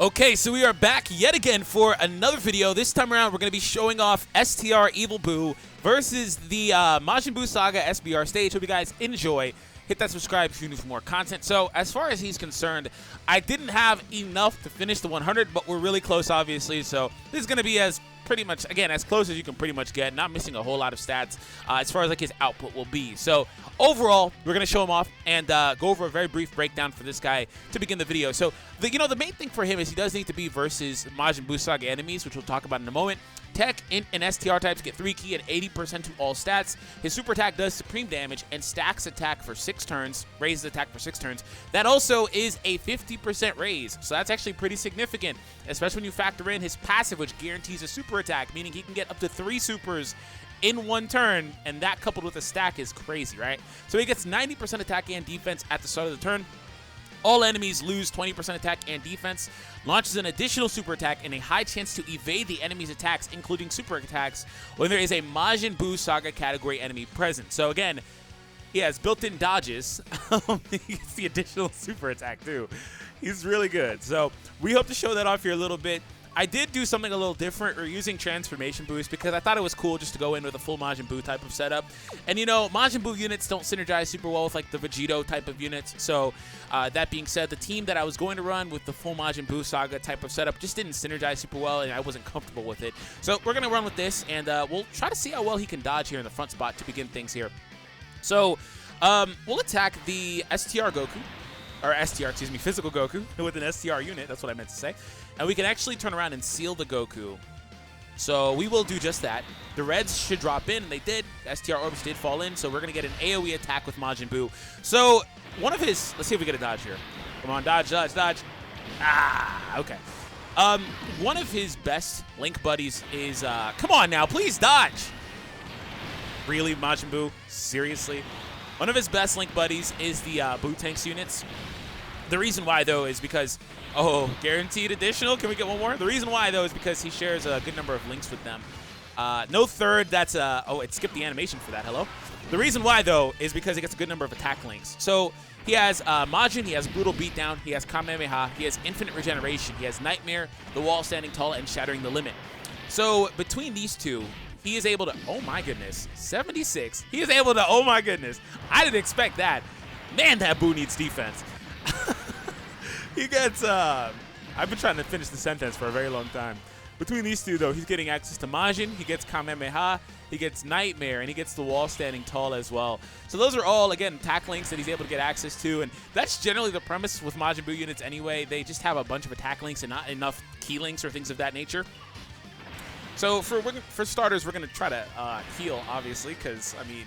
Okay, so we are back yet again for another video. This time around, we're going to be showing off STR Evil Boo versus the Majin Buu Saga SBR stage. Hope you guys enjoy. Hit that subscribe if you're new for more content. So, as far as he's concerned, I didn't have enough to finish the 100, but we're really close, obviously. So, this is going to be as pretty much, again, as close as you can pretty much get. Not missing a whole lot of stats as far as like his output will be. So, overall, we're going to show him off and go over a very brief breakdown for this guy to begin the video. So, the main thing for him is he does need to be versus Majin Buu Saga enemies, which we'll talk about in a moment. Tech, Int, and STR types get 3 key and 80% to all stats. His super attack does supreme damage and stacks attack for 6 turns, raises attack for 6 turns. That also is a 50% raise, so that's actually pretty significant, especially when you factor in his passive, which guarantees a super attack, meaning he can get up to 3 supers in 1 turn, and that coupled with a stack is crazy, right? So he gets 90% attack and defense at the start of the turn. All enemies lose 20% attack and defense, launches an additional super attack and a high chance to evade the enemy's attacks, including super attacks, when there is a Majin Buu Saga category enemy present. So again, he has built-in dodges. He gets the additional super attack too. He's really good. So we hope to show that off here a little bit. I did do something a little different. We're using transformation boost because I thought it was cool just to go in with a full Majin Buu type of setup. And you know, Majin Buu units don't synergize super well with like the Vegeta type of units. So that being said, the team that I was going to run with the full Majin Buu Saga type of setup just didn't synergize super well, and I wasn't comfortable with it. So we're going to run with this, and we'll try to see how well he can dodge here in the front spot to begin things here. So we'll attack the STR Goku. Or STR, excuse me, physical Goku with an STR unit. That's what I meant to say. And we can actually turn around and seal the Goku. So we will do just that. The reds should drop in, and they did. STR orbs did fall in, so we're going to get an AoE attack with Majin Buu. So one of his, let's see if we get a dodge here. Come on, dodge, dodge, dodge. Ah, okay. One of his best Link buddies is, come on now, please dodge. Really, Majin Buu? Seriously? One of his best Link buddies is the Buu Tanks units. The reason why, though, is because, oh, guaranteed additional. Can we get one more? The reason why, though, is because he shares a good number of links with them. No third, that's, oh, it skipped the animation for that, hello? The reason why, though, is because he gets a good number of attack links. So he has Majin, he has Brutal Beatdown, he has Kamehameha, he has Infinite Regeneration, he has Nightmare, the Wall Standing Tall, and Shattering the Limit. So between these two, he is able to, oh my goodness, 76. He is able to, oh my goodness. I didn't expect that. Man, that Buu needs defense. He gets, I've been trying to finish the sentence for a very long time. Between these two, though, he's getting access to Majin, he gets Kamehameha, he gets Nightmare, and he gets the Wall Standing Tall as well. So those are all, again, attack links that he's able to get access to, and that's generally the premise with Majin Buu units anyway. They just have a bunch of attack links and not enough key links or things of that nature. So for starters, we're going to try to heal, obviously, because, I mean,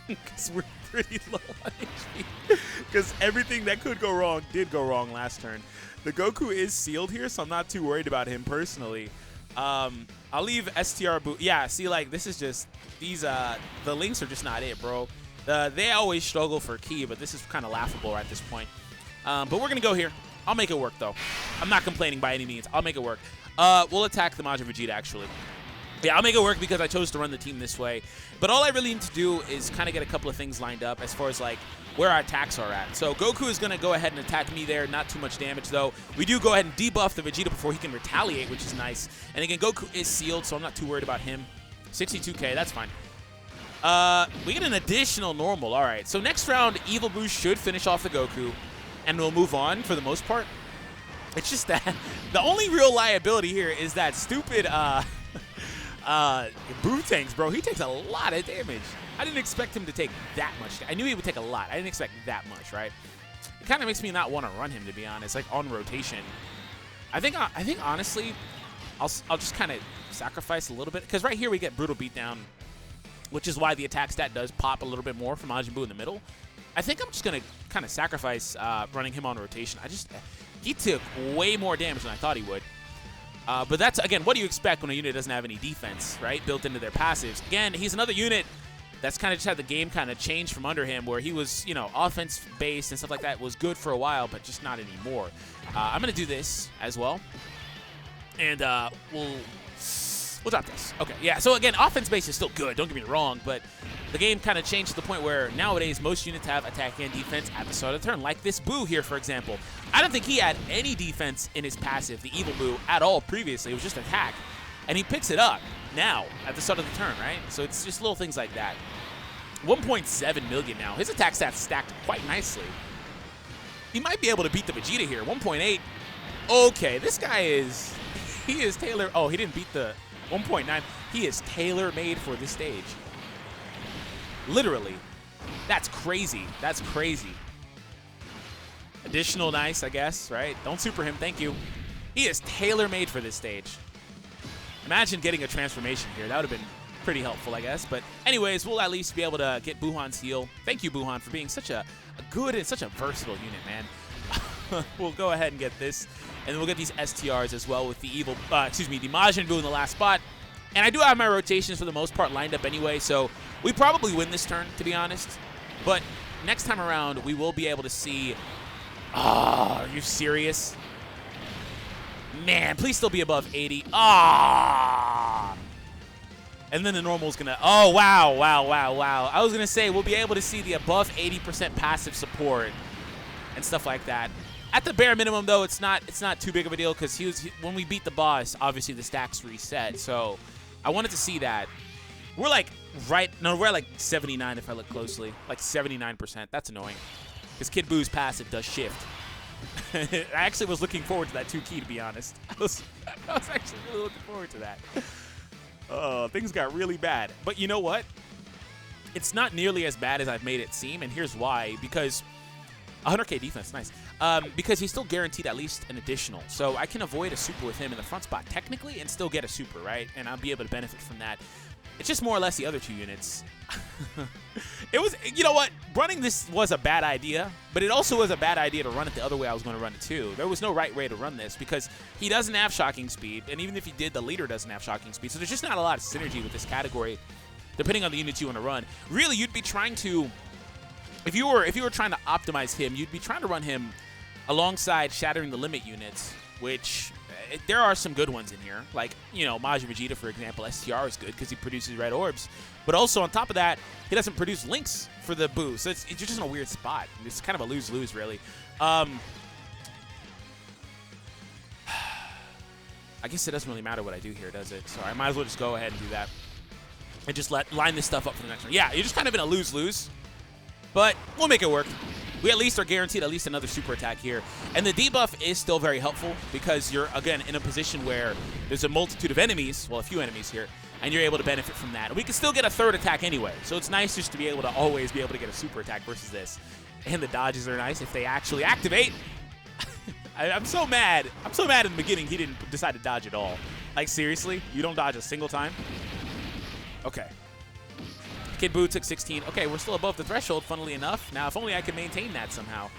because we're pretty low on HP. Because everything that could go wrong did go wrong last turn. The Goku is sealed here, so I'm not too worried about him personally. I'll leave STR Buu. Yeah, see, like, this is just, these, the links are just not it, bro. They always struggle for key, but this is kind of laughable at this point. But we're going to go here. I'll make it work, though. I'm not complaining by any means. I'll make it work. We'll attack the Majin Vegeta, actually. Yeah, I'll make it work because I chose to run the team this way. But all I really need to do is kind of get a couple of things lined up as far as, like, where our attacks are at. So Goku is going to go ahead and attack me there. Not too much damage, though. We do go ahead and debuff the Vegeta before he can retaliate, which is nice. And again, Goku is sealed, so I'm not too worried about him. 62k, that's fine. We get an additional normal. All right, so next round, Evil Boo should finish off the Goku, and we'll move on for the most part. It's just that the only real liability here is that stupid Buu Tanks, bro. He takes a lot of damage. I didn't expect him to take that much. I knew he would take a lot. I didn't expect that much, right? It kind of makes me not want to run him, to be honest, like on rotation. I think honestly, I'll just kind of sacrifice a little bit because right here we get Brutal Beatdown, which is why the attack stat does pop a little bit more for Majin Buu in the middle. I think I'm just gonna kind of sacrifice running him on rotation. He took way more damage than I thought he would. But that's, again, what do you expect when a unit doesn't have any defense, right, built into their passives? Again, he's another unit that's kind of just had the game kind of change from under him where he was, you know, offense-based and stuff like that was good for a while, but just not anymore. I'm going to do this as well. And we'll drop this. Okay, yeah, so again, offense-based is still good, don't get me wrong, but the game kind of changed to the point where nowadays most units have attack and defense at the start of the turn, like this Boo here, for example. I don't think he had any defense in his passive, the Evil Boo, at all previously. It was just attack. And he picks it up now at the start of the turn, right? So it's just little things like that. 1.7 million now. His attack stats stacked quite nicely. He might be able to beat the Vegeta here. 1.8. Okay, this guy is... He is tailor... Oh, he didn't beat the 1.9. He is tailor-made for this stage. Literally. That's crazy. That's crazy. Additional nice, I guess, right? Don't super him. Thank you. He is tailor-made for this stage. Imagine getting a transformation here. That would have been pretty helpful, I guess. But anyways, we'll at least be able to get Buhan's heal. Thank you, Buhan, for being such a good and such a versatile unit, man. We'll go ahead and get this. And then we'll get these STRs as well with the the Majin Buu in the last spot. And I do have my rotations for the most part lined up anyway, so we probably win this turn, to be honest. But next time around, we will be able to see... Oh, are you serious? Man, please still be above 80. Ah! And then the normal is going to... Oh, wow, wow, wow, wow. I was going to say we'll be able to see the above 80% passive support and stuff like that. At the bare minimum, though, it's not too big of a deal because when we beat the boss, obviously the stacks reset. So I wanted to see that. We're like we're like 79 if I look closely. Like 79%. That's annoying because Kid Boo's passive does shift. I actually was looking forward to that 2-key, to be honest. I was actually really looking forward to that. Oh, things got really bad. But you know what? It's not nearly as bad as I've made it seem, and here's why. Because 100k defense, nice. Because he's still guaranteed at least an additional. So I can avoid a super with him in the front spot technically and still get a super, right? And I'll be able to benefit from that. It's just more or less the other two units. It was, you know what? Running this was a bad idea, but it also was a bad idea to run it the other way I was going to run it too. There was no right way to run this because he doesn't have shocking speed, and even if he did, the leader doesn't have shocking speed. So there's just not a lot of synergy with this category, depending on the units you want to run. Really, you'd be trying to, if you were trying to optimize him, you'd be trying to run him alongside Shattering the Limit units, which there are some good ones in here. Like, you know, Majin Vegeta, for example, STR is good because he produces red orbs. But also, on top of that, he doesn't produce links for the Boo. So it's just in a weird spot. It's kind of a lose-lose, really. I guess it doesn't really matter what I do here, does it? So I might as well just go ahead and do that. And just line this stuff up for the next one. Yeah, you're just kind of in a lose-lose. But we'll make it work. We at least are guaranteed at least another super attack here. And the debuff is still very helpful because you're, again, in a position where there's a multitude of enemies, well, a few enemies here, and you're able to benefit from that. And we can still get a third attack anyway, so it's nice just to be able to always be able to get a super attack versus this. And the dodges are nice if they actually activate. I'm so mad. I'm so mad in the beginning he didn't decide to dodge at all. Like, seriously? You don't dodge a single time? Okay. Kid Boo took 16. Okay, we're still above the threshold, funnily enough. Now, if only I could maintain that somehow.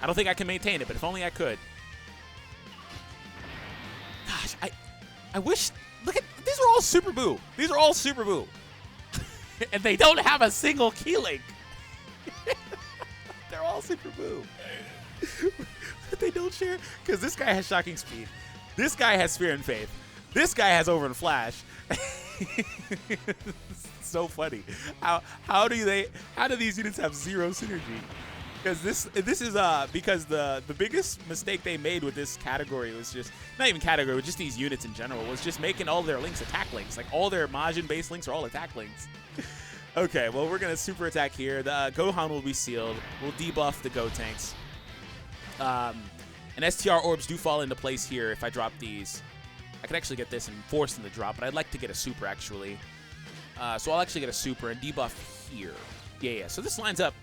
I don't think I can maintain it, but if only I could. Gosh, I wish... Look at... These are all Super Boo. These are all Super Boo. And they don't have a single key link. They're all Super Boo. They don't share... Because this guy has Shocking Speed. This guy has Fear and Faith. This guy has Over and Flash. So funny. How do these units have zero synergy? Because this is because the biggest mistake they made with this category was just not even category, but just these units in general was just making all their links attack links. Like all their Majin base links are all attack links. Okay, well we're gonna super attack here. The Gohan will be sealed. We'll debuff the Go tanks. And STR orbs do fall into place here if I drop these. I could actually get this and force them to drop, but I'd like to get a super actually. So I'll actually get a super and debuff here. Yeah. So this lines up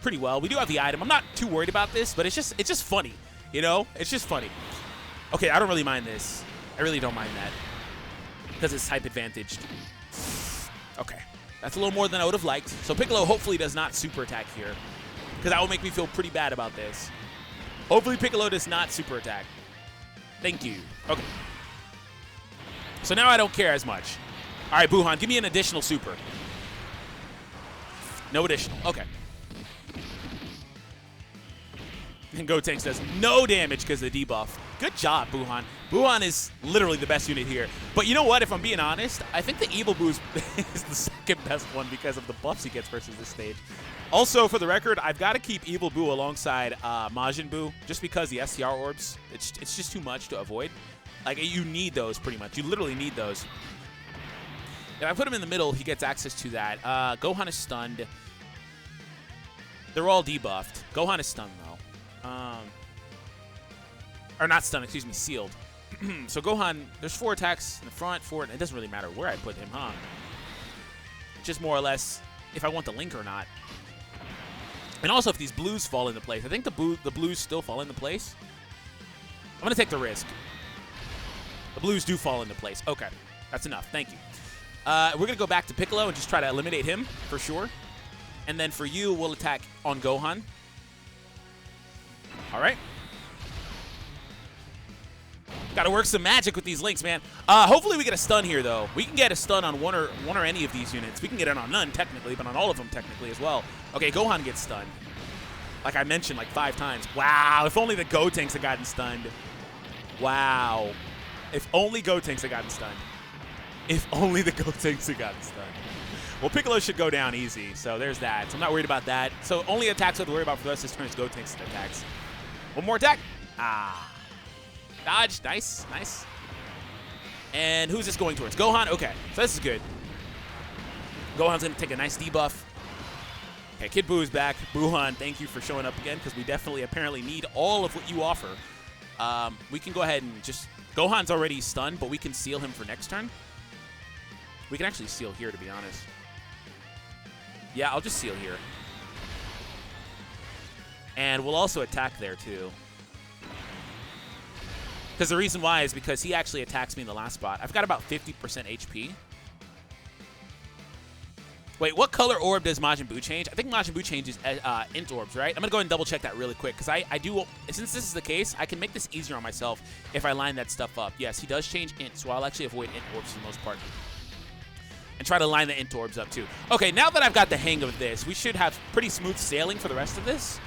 pretty well. We do have the item. I'm not too worried about this, but it's just funny. You know? It's just funny. Okay, I don't really mind this. I really don't mind that. Because it's type advantaged. Okay. That's a little more than I would have liked. So Piccolo hopefully does not super attack here. Because that will make me feel pretty bad about this. Hopefully Piccolo does not super attack. Thank you. Okay. So now I don't care as much. All right, Buhan, give me an additional super. No additional. Okay. And Gotenks does no damage because of the debuff. Good job, Buuhan. Buuhan is literally the best unit here. But you know what? If I'm being honest, I think the Evil Boo is the second best one because of the buffs he gets versus this stage. Also, for the record, I've got to keep Evil Boo alongside Majin Buu just because the STR orbs, it's just too much to avoid. Like, you need those pretty much. You literally need those. If I put him in the middle, he gets access to that. Gohan is stunned. They're all debuffed. Gohan is stunned, though. Or not stunned, excuse me, sealed. So Gohan, there's 4 attacks in the front, 4. It doesn't really matter where I put him, huh? Just more or less if I want the link or not. And also if these blues fall into place. I think the blues still fall into place. I'm going to take the risk. The blues do fall into place. Okay, that's enough. Thank you. We're going to go back to Piccolo and just try to eliminate him for sure. And then for you, we'll attack on Gohan. All right. Got to work some magic with these links, man. Hopefully we get a stun here, though. We can get a stun on one or any of these units. We can get it on none, technically, but on all of them, technically, as well. Okay, Gohan gets stunned. Like I mentioned, like 5 times. Wow, if only the Gotenks had gotten stunned. Wow. If only Gotenks had gotten stunned. If only the Gotenks had gotten stunned. Well, Piccolo should go down easy, so there's that. So I'm not worried about that. So only attacks I have to worry about for the rest of this turn is Gotenks attacks. One more attack. Dodge. Nice. Nice. And who's this going towards? Gohan? Okay. So this is good. Gohan's going to take a nice debuff. Okay, Kid Buu is back. Buuhan, thank you for showing up again because we definitely apparently need all of what you offer. We can go ahead and just... Gohan's already stunned, but we can seal him for next turn. We can actually seal here, to be honest. Yeah, I'll just seal here. And we'll also attack there, too. Because the reason why is because he actually attacks me in the last spot. I've got about 50% HP. Wait, what color orb does Majin Buu change? I think Majin Buu changes int orbs, right? I'm going to go ahead and double check that really quick. Because I do, since this is the case, I can make this easier on myself if I line that stuff up. Yes, he does change int, so I'll actually avoid int orbs for the most part. And try to line the int orbs up, too. Okay, now that I've got the hang of this, we should have pretty smooth sailing for the rest of this.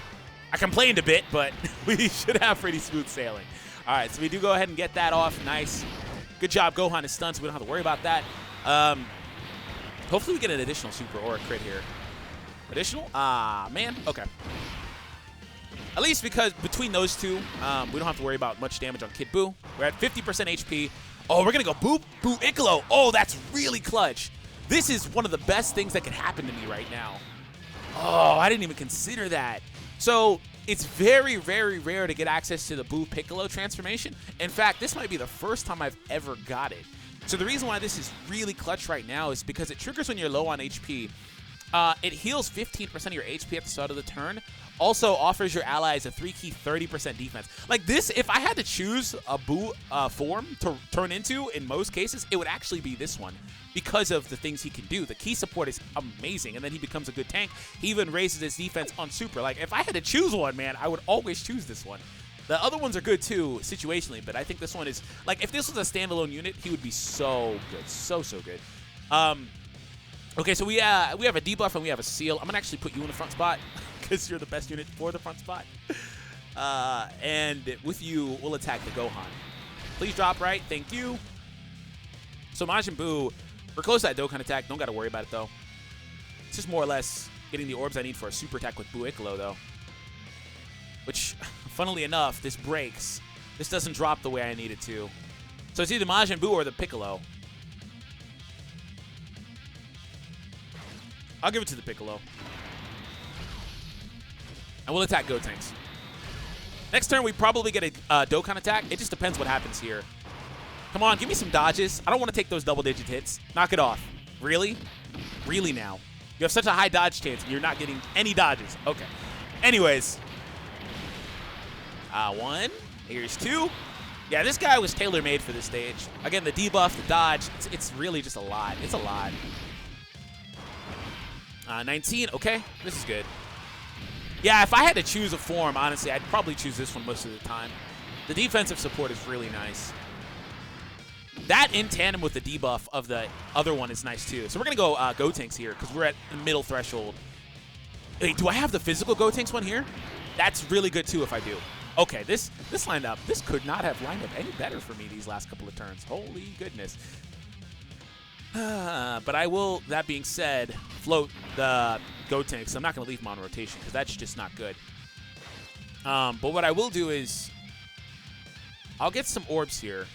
I complained a bit, but we should have pretty smooth sailing. All right, so we do go ahead and get that off. Nice. Good job. Gohan is stunned, so we don't have to worry about that. Hopefully we get an additional super or a crit here. Additional? Man. Okay. At least because between those two, we don't have to worry about much damage on Kid Buu. We're at 50% HP. Oh, we're going to go Boo Piccolo. Oh, that's really clutch. This is one of the best things that could happen to me right now. Oh, I didn't even consider that. So it's very, very rare to get access to the Boo Piccolo transformation. In fact, this might be the first time I've ever got it. So the reason why this is really clutch right now is because it triggers when you're low on HP. It heals 15% of your HP at the start of the turn. Also offers your allies a 3-key 30% defense. Like this, if I had to choose a Boo form to turn into, in most cases, it would actually be this one because of the things he can do. The key support is amazing, and then he becomes a good tank. He even raises his defense on super. Like, if I had to choose one, man, I would always choose this one. The other ones are good, too, situationally, but I think this one is... Like, if this was a standalone unit, he would be so good. So good. Okay, so we have a debuff and we have a seal. I'm going to actually put you in the front spot because you're the best unit for the front spot. And with you, we'll attack the Gohan. Please drop right. Thank you. So Majin Buu, we're close to that Dokkan attack. Don't got to worry about it, though. It's just more or less getting the orbs I need for a super attack with Buu Piccolo, though. Which, funnily enough, this breaks. This doesn't drop the way I need it to. So it's either Majin Buu or the Piccolo. I'll give it to the Piccolo. And we'll attack Gotenks. Next turn, we probably get a Dokkan attack. It just depends what happens here. Come on, give me some dodges. I don't want to take those double-digit hits. Knock it off. Really? Really now? You have such a high dodge chance, and you're not getting any dodges. Okay. Anyways. 1. Here's 2. Yeah, this guy was tailor-made for this stage. Again, the debuff, the dodge, it's really just a lot. It's a lot. 19. Okay, this is good. Yeah, if I had to choose a form, honestly, I'd probably choose this one most of the time. The defensive support is really nice. That in tandem with the debuff of the other one is nice, too. So we're going to go Gotenks here because we're at the middle threshold. Wait, do I have the physical Gotenks one here? That's really good, too, if I do. Okay, this lineup, this could not have lined up any better for me these last couple of turns. Holy goodness. But I will, that being said, float the Goten, because I'm not going to leave him on rotation, because that's just not good. But what I will do is, I'll get some orbs here,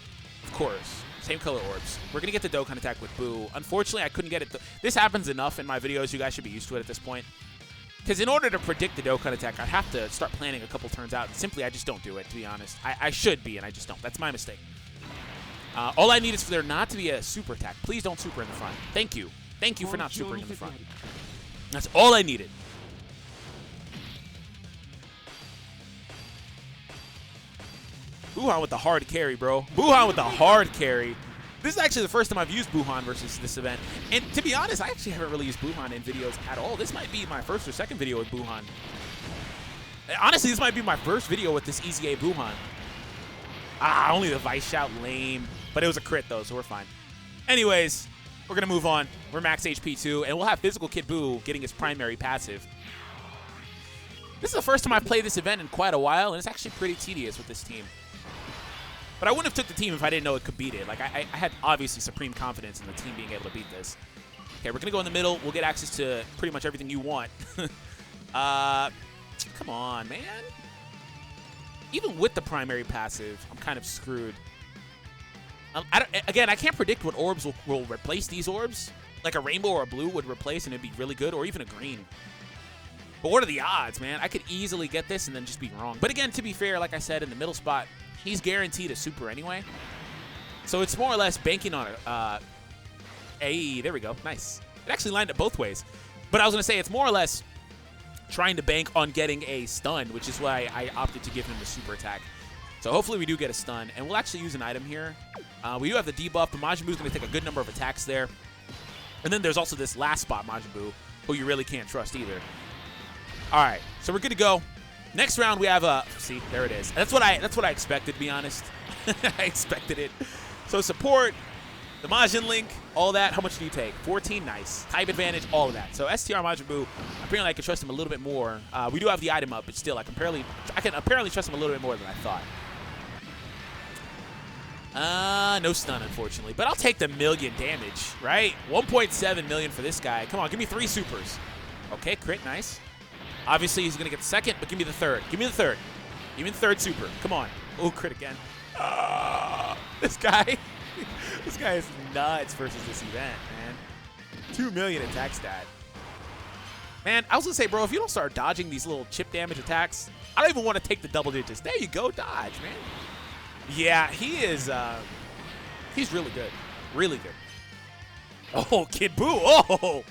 of course. Same color orbs. We're going to get the Dokkan attack with Boo. Unfortunately, I couldn't get it. This happens enough in my videos. You guys should be used to it at this point. Because in order to predict the Dokkan attack, I'd have to start planning a couple turns out. And simply, I just don't do it, to be honest. I should be, and I just don't. That's my mistake. All I need is for there not to be a super attack. Please don't super in the front. Thank you. Thank you for not supering in the front. That's all I needed. Buuhan with the hard carry, bro. Buuhan with the hard carry. This is actually the first time I've used Buuhan versus this event. And to be honest, I actually haven't really used Buuhan in videos at all. This might be my first or second video with Buuhan. Honestly, this might be my first video with this EZA Buuhan. Only the Vice Shout, lame. But it was a crit, though, so we're fine. Anyways, we're going to move on. We're max HP 2, and we'll have Physical Kid Boo getting his primary passive. This is the first time I've played this event in quite a while, and it's actually pretty tedious with this team. But I wouldn't have took the team if I didn't know it could beat it. Like, I had obviously supreme confidence in the team being able to beat this. Okay, we're going to go in the middle. We'll get access to pretty much everything you want. Come on, man. Even with the primary passive, I'm kind of screwed. Again, I can't predict what orbs will replace these orbs. Like a rainbow or a blue would replace, and it'd be really good, or even a green. But what are the odds, man? I could easily get this and then just be wrong. But again, to be fair, like I said, in the middle spot, he's guaranteed a super anyway. So it's more or less banking on it. Hey, there we go. Nice. It actually lined up both ways. But I was going to say, it's more or less trying to bank on getting a stun, which is why I opted to give him the super attack. So hopefully we do get a stun. And we'll actually use an item here. We do have the debuff, but Majin Buu is going to take a good number of attacks there. And then there's also this last spot, Majin Buu, who you really can't trust either. All right, so we're good to go. Next round we have a see, there it is. That's what I expected, to be honest. I expected it. So support, the Majin Link, all that. How much do you take? 14, nice. Type advantage, all of that. So STR Majin Buu, apparently I can trust him a little bit more. We do have the item up, but still I can apparently trust him a little bit more than I thought. No stun, unfortunately. But I'll take the million damage, right? 1.7 million for this guy. Come on, give me 3 supers. Okay, crit, nice. Obviously, he's going to get the second, but give me the third. Give me the third. Give me the third super. Come on. Oh, crit again. This guy is nuts versus this event, man. 2 million attack stat. Man, I was going to say, bro, if you don't start dodging these little chip damage attacks, I don't even want to take the double digits. There you go, dodge, man. Yeah, he is, he's really good. Really good. Oh, Kid Boo. Oh,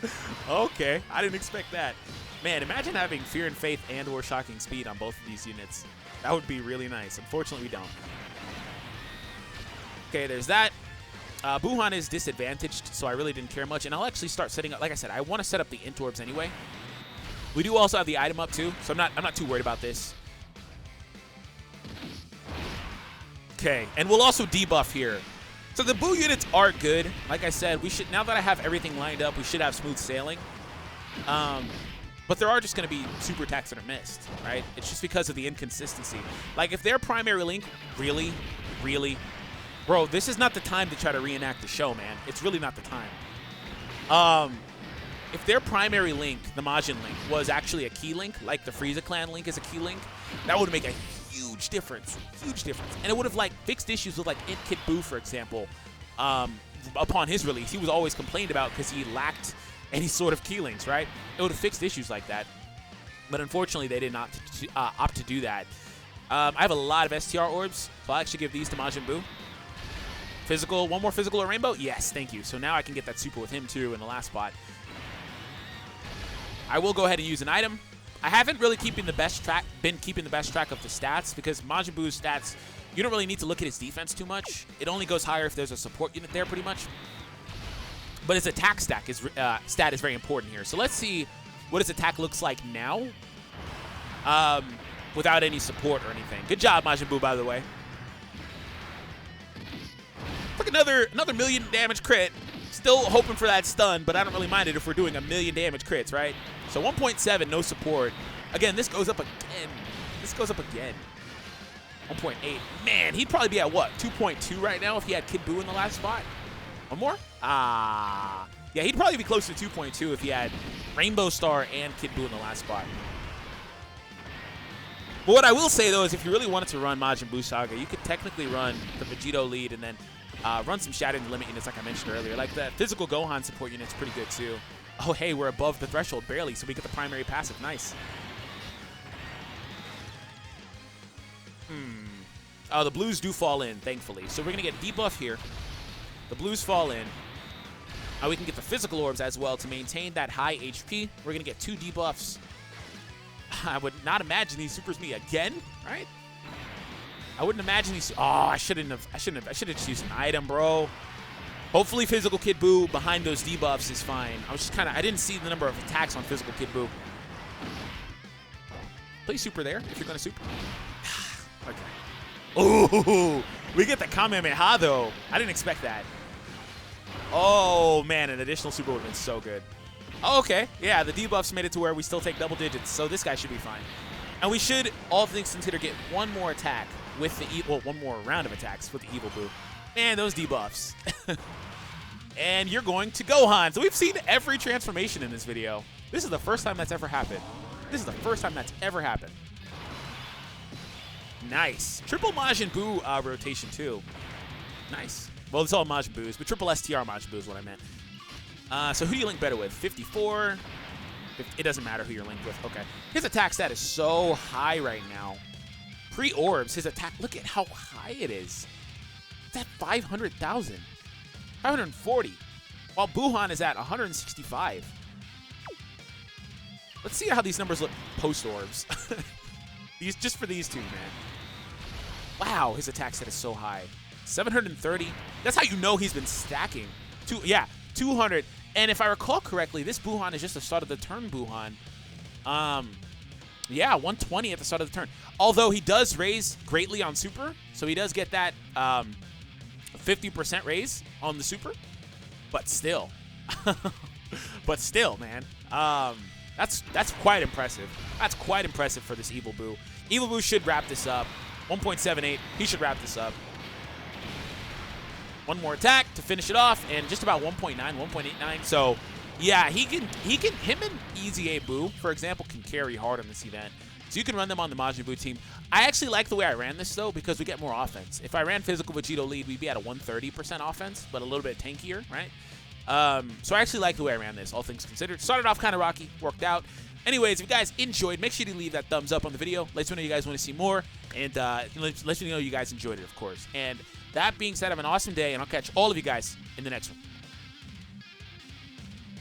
okay. I didn't expect that. Man, imagine having Fear and Faith and or Shocking Speed on both of these units. That would be really nice. Unfortunately, we don't. Okay, there's that. Buuhan is disadvantaged, so I really didn't care much. And I'll actually start setting up, like I said, I want to set up the int orbs anyway. We do also have the item up too, so I'm not too worried about this. Okay, and we'll also debuff here. So the Boo units are good. Like I said, we should, now that I have everything lined up, we should have smooth sailing. But there are just going to be super attacks that are missed, right? It's just because of the inconsistency. Like, if their primary link, really, bro, this is not the time to try to reenact the show, man. It's really not the time. If their primary link, the Majin link, was actually a key link, like the Frieza Clan link is a key link, that would make a huge difference. Huge difference. And it would have, like, fixed issues with, like, Kid Boo, for example. Upon his release, he was always complained about because he lacked any sort of key links, right? It would have fixed issues like that. But unfortunately, they did not opt to do that. I have a lot of STR orbs, so I'll actually give these to Majin Buu. Physical, one more physical or rainbow? Yes, thank you. So now I can get that super with him too in the last spot. I will go ahead and use an item. I haven't really been keeping the best track of the stats because Majin Buu's stats, you don't really need to look at his defense too much. It only goes higher if there's a support unit there pretty much. But his attack stat is very important here. So let's see what his attack looks like now without any support or anything. Good job, Majin Buu, by the way. Look, another million damage crit. Still hoping for that stun, but I don't really mind it if we're doing a million damage crits, right? So 1.7, no support. Again, this goes up again. this goes up again. 1.8. Man, he'd probably be at what? 2.2 right now if he had Kid Boo in the last spot. One more? Yeah, he'd probably be close to 2.2 if he had Rainbow Star and Kid Boo in the last spot. But what I will say, though, is if you really wanted to run Majin Buu Saga, you could technically run the Vegito lead and then run some Shadow and Limit units like I mentioned earlier. Like the physical Gohan support unit's pretty good, too. Oh, hey, we're above the threshold barely, so we get the primary passive. Nice. Oh, the blues do fall in, thankfully. So we're going to get debuff here. The blues fall in. We can get the physical orbs as well to maintain that high HP. We're going to get 2 debuffs. I would not imagine he supers me again, right? I wouldn't imagine he's... Oh, I shouldn't have just used an item, bro. Hopefully physical Kid Buu behind those debuffs is fine. I was just kind of... I didn't see the number of attacks on physical Kid Buu. Play super there if you're going to super. Okay. Ooh, we get the Kamehameha, though. I didn't expect that. Oh, man, an additional super would have been so good. Oh, okay. Yeah, the debuffs made it to where we still take double digits, so this guy should be fine. And we should, all things considered, get one more attack with the one more round of attacks with the Evil Boo. Man, those debuffs. And you're going to Gohan. So we've seen every transformation in this video. This is the first time that's ever happened. This is the first time that's ever happened. Nice. Triple Majin Buu rotation, too. Nice. Well, it's all Majin Buus, but triple STR Majin Buu is what I meant. So who do you link better with? 54? It doesn't matter who you're linked with. Okay. His attack stat is so high right now. Pre-orbs, his attack, look at how high it is. It's at 500,000. 540. While Buhan is at 165. Let's see how these numbers look post-orbs. Just for these two, man. Wow, his attack stat is so high. 730. That's how you know he's been stacking. 200. And if I recall correctly, this Buhan is just the start of the turn Buhan. Yeah, 120 at the start of the turn. Although he does raise greatly on super, so he does get that 50% raise on the super. But still. But still, man. That's quite impressive. That's quite impressive for this Evil Boo. Evil Boo should wrap this up. 1.78. He should wrap this up. One more attack to finish it off, and just about 1.9, 1.89. So, yeah, him and EZA Boo, for example, can carry hard on this event. So you can run them on the Majin Buu team. I actually like the way I ran this, though, because we get more offense. If I ran physical Vegito lead, we'd be at a 130% offense, but a little bit tankier, right? So I actually like the way I ran this, all things considered. Started off kind of rocky, worked out. Anyways, if you guys enjoyed, make sure to leave that thumbs up on the video. Let me know you guys want to see more, and let me know you guys enjoyed it, of course. And that being said, have an awesome day, and I'll catch all of you guys in the next one.